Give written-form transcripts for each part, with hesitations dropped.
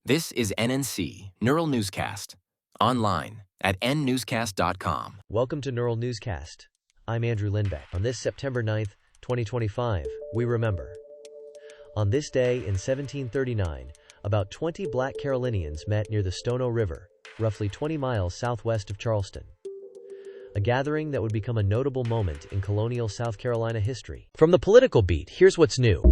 This is NNC, Neural Newscast, online at nnewscast.com. Welcome to Neural Newscast. I'm Andrew Lindbeck. On this September 9th, 2025, we remember. On this day in 1739, about 20 black Carolinians met near the Stono River, roughly 20 miles southwest of Charleston. A gathering that would become a notable moment in colonial South Carolina history. From the political beat, here's what's new.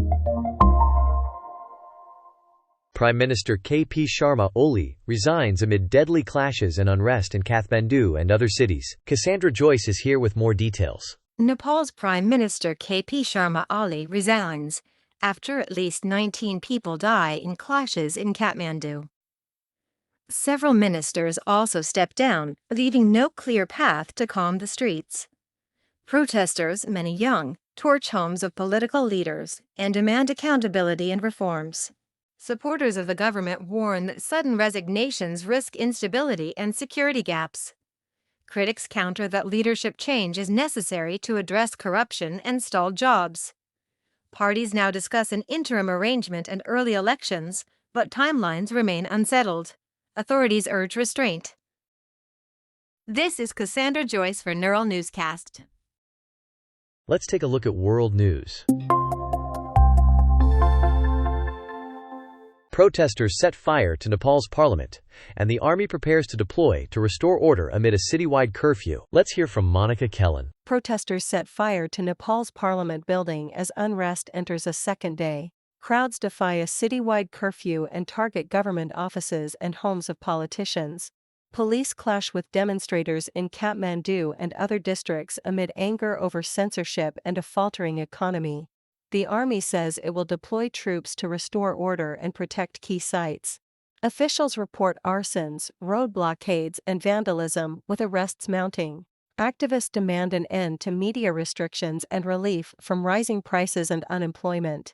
Prime Minister K.P. Sharma Oli resigns amid deadly clashes and unrest in Kathmandu and other cities. Cassandra Joyce is here with more details. Nepal's Prime Minister K.P. Sharma Oli resigns after at least 19 people die in clashes in Kathmandu. Several ministers also stepped down, leaving no clear path to calm the streets. Protesters, many young, torch homes of political leaders and demand accountability and reforms. Supporters of the government warn that sudden resignations risk instability and security gaps. Critics counter that leadership change is necessary to address corruption and stalled jobs. Parties now discuss an interim arrangement and early elections, but timelines remain unsettled. Authorities urge restraint. This is Cassandra Joyce for Neural Newscast. Let's take a look at world news. Protesters set fire to Nepal's parliament, and the army prepares to deploy to restore order amid a citywide curfew. Let's hear from Monica Kellen. Protesters set fire to Nepal's parliament building as unrest enters a second day. Crowds defy a citywide curfew and target government offices and homes of politicians. Police clash with demonstrators in Kathmandu and other districts amid anger over censorship and a faltering economy. The army says it will deploy troops to restore order and protect key sites. Officials report arsons, road blockades, and vandalism, with arrests mounting. Activists demand an end to media restrictions and relief from rising prices and unemployment.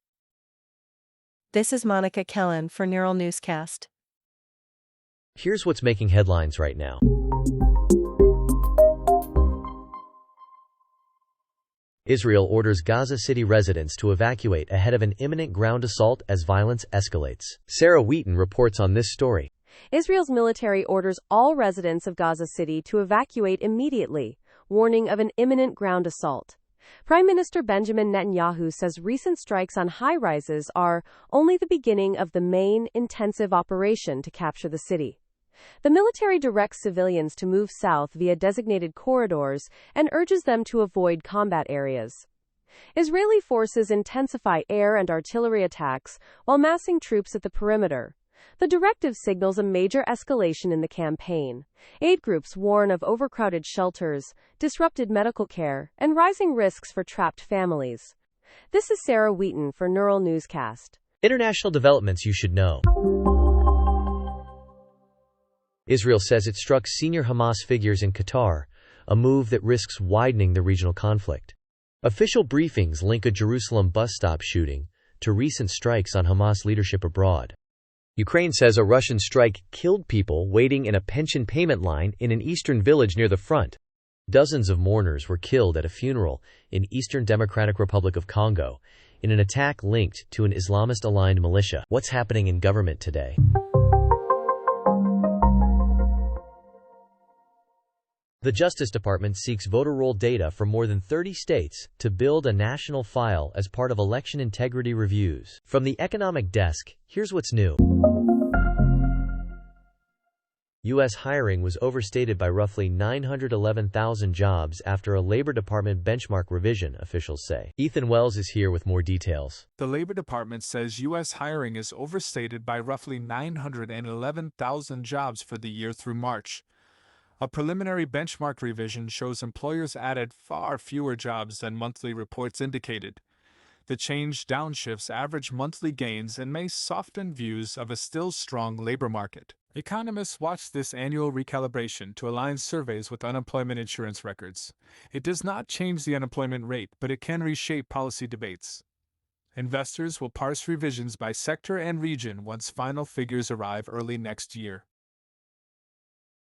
This is Monica Kellen for Neural Newscast. Here's what's making headlines right now. Israel orders Gaza City residents to evacuate ahead of an imminent ground assault as violence escalates. Sarah Wheaton reports on this story. Israel's military orders all residents of Gaza City to evacuate immediately, warning of an imminent ground assault. Prime Minister Benjamin Netanyahu says recent strikes on high-rises are only the beginning of the main, intensive operation to capture the city. The military directs civilians to move south via designated corridors and urges them to avoid combat areas. Israeli forces intensify air and artillery attacks while massing troops at the perimeter. The directive signals a major escalation in the campaign. Aid groups warn of overcrowded shelters, disrupted medical care, and rising risks for trapped families. This is Sarah Wheaton for Neural Newscast. International developments you should know. Israel says it struck senior Hamas figures in Qatar, a move that risks widening the regional conflict. Official briefings link a Jerusalem bus stop shooting to recent strikes on Hamas leadership abroad. Ukraine says a Russian strike killed people waiting in a pension payment line in an eastern village near the front. Dozens of mourners were killed at a funeral in eastern Democratic Republic of Congo in an attack linked to an Islamist-aligned militia. What's happening in government today? The Justice Department seeks voter roll data from more than 30 states to build a national file as part of election integrity reviews. From the Economic Desk, here's what's new. U.S. hiring was overstated by roughly 911,000 jobs after a Labor Department benchmark revision, officials say. Ethan Wells is here with more details. The Labor Department says U.S. hiring is overstated by roughly 911,000 jobs for the year through March. A preliminary benchmark revision shows employers added far fewer jobs than monthly reports indicated. The change downshifts average monthly gains and may soften views of a still strong labor market. Economists watch this annual recalibration to align surveys with unemployment insurance records. It does not change the unemployment rate, but it can reshape policy debates. Investors will parse revisions by sector and region once final figures arrive early next year.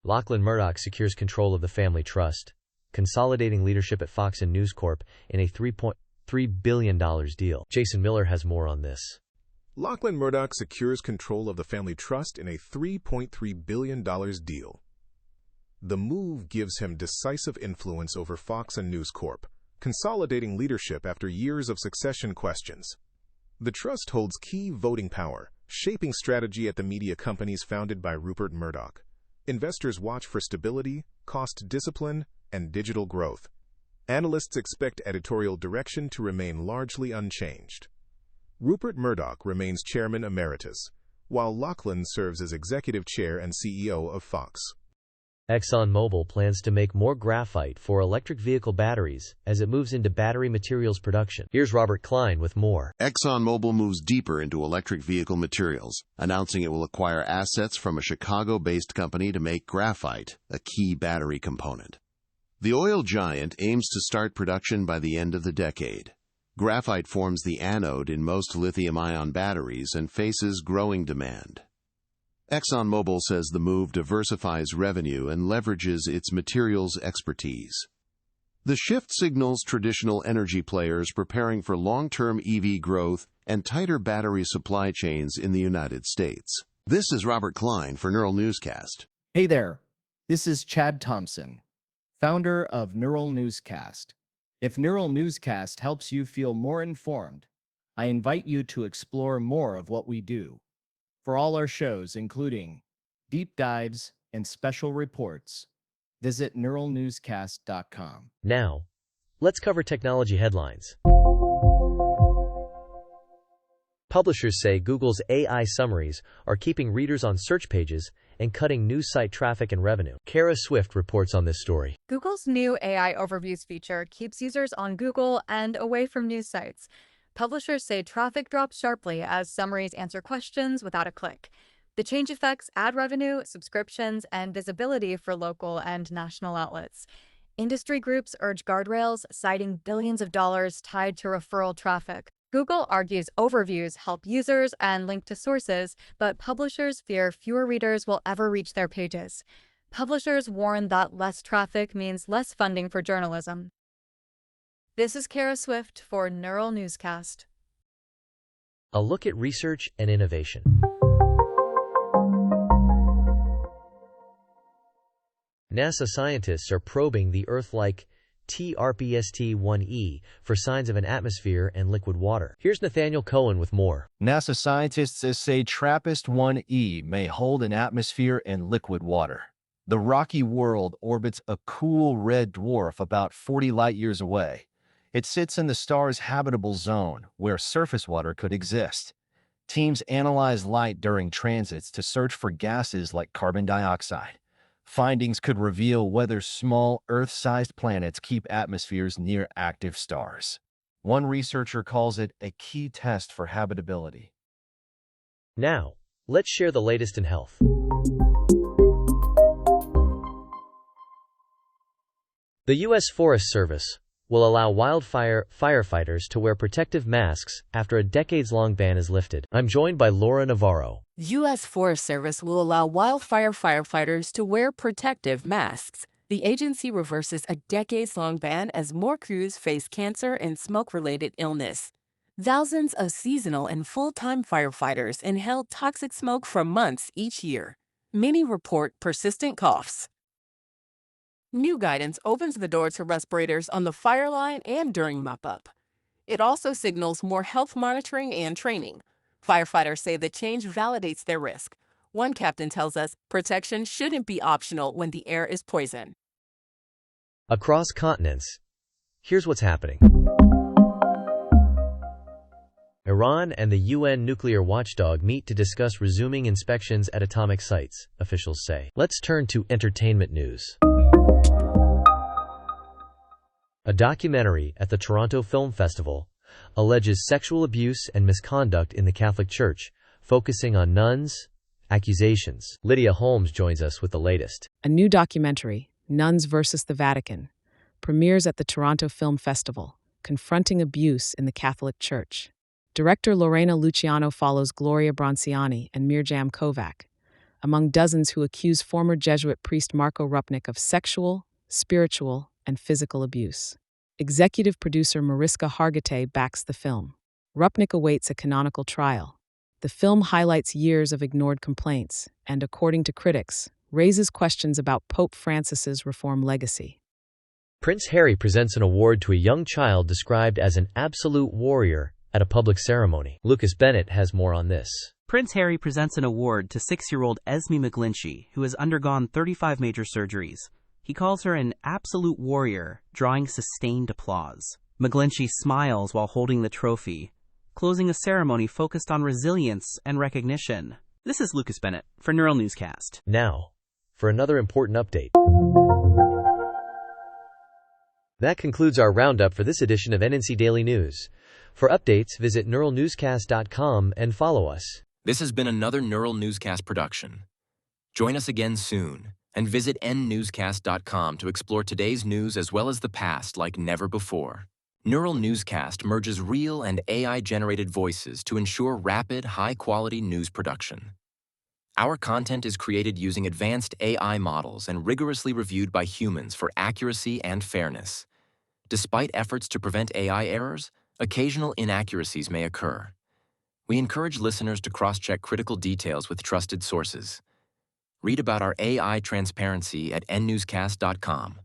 Lachlan Murdoch secures control of the family trust, consolidating leadership at Fox and News Corp in a $3.3 billion deal. Jason Miller has more on this. Lachlan Murdoch secures control of the family trust in a $3.3 billion deal. The move gives him decisive influence over Fox and News Corp, consolidating leadership after years of succession questions. The trust holds key voting power, shaping strategy at the media companies founded by Rupert Murdoch. Investors watch for stability, cost discipline, and digital growth. Analysts expect editorial direction to remain largely unchanged. Rupert Murdoch remains chairman emeritus, while Lachlan serves as executive chair and CEO of Fox. ExxonMobil plans to make more graphite for electric vehicle batteries as it moves into battery materials production. Here's Robert Klein with more. ExxonMobil moves deeper into electric vehicle materials, announcing it will acquire assets from a Chicago-based company to make graphite, a key battery component. The oil giant aims to start production by the end of the decade. Graphite forms the anode in most lithium-ion batteries and faces growing demand. ExxonMobil says the move diversifies revenue and leverages its materials expertise. The shift signals traditional energy players preparing for long-term EV growth and tighter battery supply chains in the United States. This is Robert Klein for Neural Newscast. Hey there, this is Chad Thompson, founder of Neural Newscast. If Neural Newscast helps you feel more informed, I invite you to explore more of what we do. For all our shows, including deep dives and special reports, visit neuralnewscast.com. Now, let's cover technology headlines. Publishers say Google's AI summaries are keeping readers on search pages and cutting news site traffic and revenue. Kara Swift reports on this story. Google's new AI Overviews feature keeps users on Google and away from news sites. Publishers say traffic drops sharply as summaries answer questions without a click. The change affects ad revenue, subscriptions, and visibility for local and national outlets. Industry groups urge guardrails, citing billions of dollars tied to referral traffic. Google argues overviews help users and link to sources, but publishers fear fewer readers will ever reach their pages. Publishers warn that less traffic means less funding for journalism. This is Kara Swift for Neural Newscast. A look at research and innovation. NASA scientists are probing the Earth-like TRPST-1E for signs of an atmosphere and liquid water. Here's Nathaniel Cohen with more. NASA scientists say TRAPPIST-1E may hold an atmosphere and liquid water. The rocky world orbits a cool red dwarf about 40 light-years away. It sits in the star's habitable zone, where surface water could exist. Teams analyze light during transits to search for gases like carbon dioxide. Findings could reveal whether small Earth-sized planets keep atmospheres near active stars. One researcher calls it a key test for habitability. Now, let's share the latest in health. The U.S. Forest Service will allow wildfire firefighters to wear protective masks after a decades-long ban is lifted. I'm joined by Laura Navarro. U.S. Forest Service will allow wildfire firefighters to wear protective masks. The agency reverses a decades-long ban as more crews face cancer and smoke-related illness. Thousands of seasonal and full-time firefighters inhale toxic smoke for months each year. Many report persistent coughs. New guidance opens the door to respirators on the fire line and during mop-up. It also signals more health monitoring and training. Firefighters say the change validates their risk. One captain tells us protection shouldn't be optional when the air is poison. Across continents, here's what's happening. Iran and the UN nuclear watchdog meet to discuss resuming inspections at atomic sites, officials say. Let's turn to entertainment news. A documentary at the Toronto Film Festival alleges sexual abuse and misconduct in the Catholic Church, focusing on nuns, accusations. Lydia Holmes joins us with the latest. A new documentary, Nuns versus the Vatican, premieres at the Toronto Film Festival, confronting abuse in the Catholic Church. Director Lorena Luciano follows Gloria Bronciani and Mirjam Kovac, among dozens who accuse former Jesuit priest Marco Rupnik of sexual, spiritual, and physical abuse. Executive producer Mariska Hargitay backs the film. Rupnik awaits a canonical trial, The film highlights years of ignored complaints and, according to critics, raises questions about Pope Francis's reform legacy. Prince Harry presents an award to a young child described as an absolute warrior at a public ceremony. Lucas Bennett has more on this. Prince Harry presents an award to 6-year-old Esme McGlinchey, who has undergone 35 major surgeries. He calls her an absolute warrior, drawing sustained applause. McGlinchey smiles while holding the trophy, closing a ceremony focused on resilience and recognition. This is Lucas Bennett for Neural Newscast. Now, for another important update. That concludes our roundup for this edition of NNC Daily News. For updates, visit neuralnewscast.com and follow us. This has been another Neural Newscast production. Join us again soon, and visit nnewscast.com to explore today's news as well as the past like never before. Neural Newscast merges real and AI-generated voices to ensure rapid, high-quality news production. Our content is created using advanced AI models and rigorously reviewed by humans for accuracy and fairness. Despite efforts to prevent AI errors, occasional inaccuracies may occur. We encourage listeners to cross-check critical details with trusted sources. Read about our AI transparency at nnewscast.com.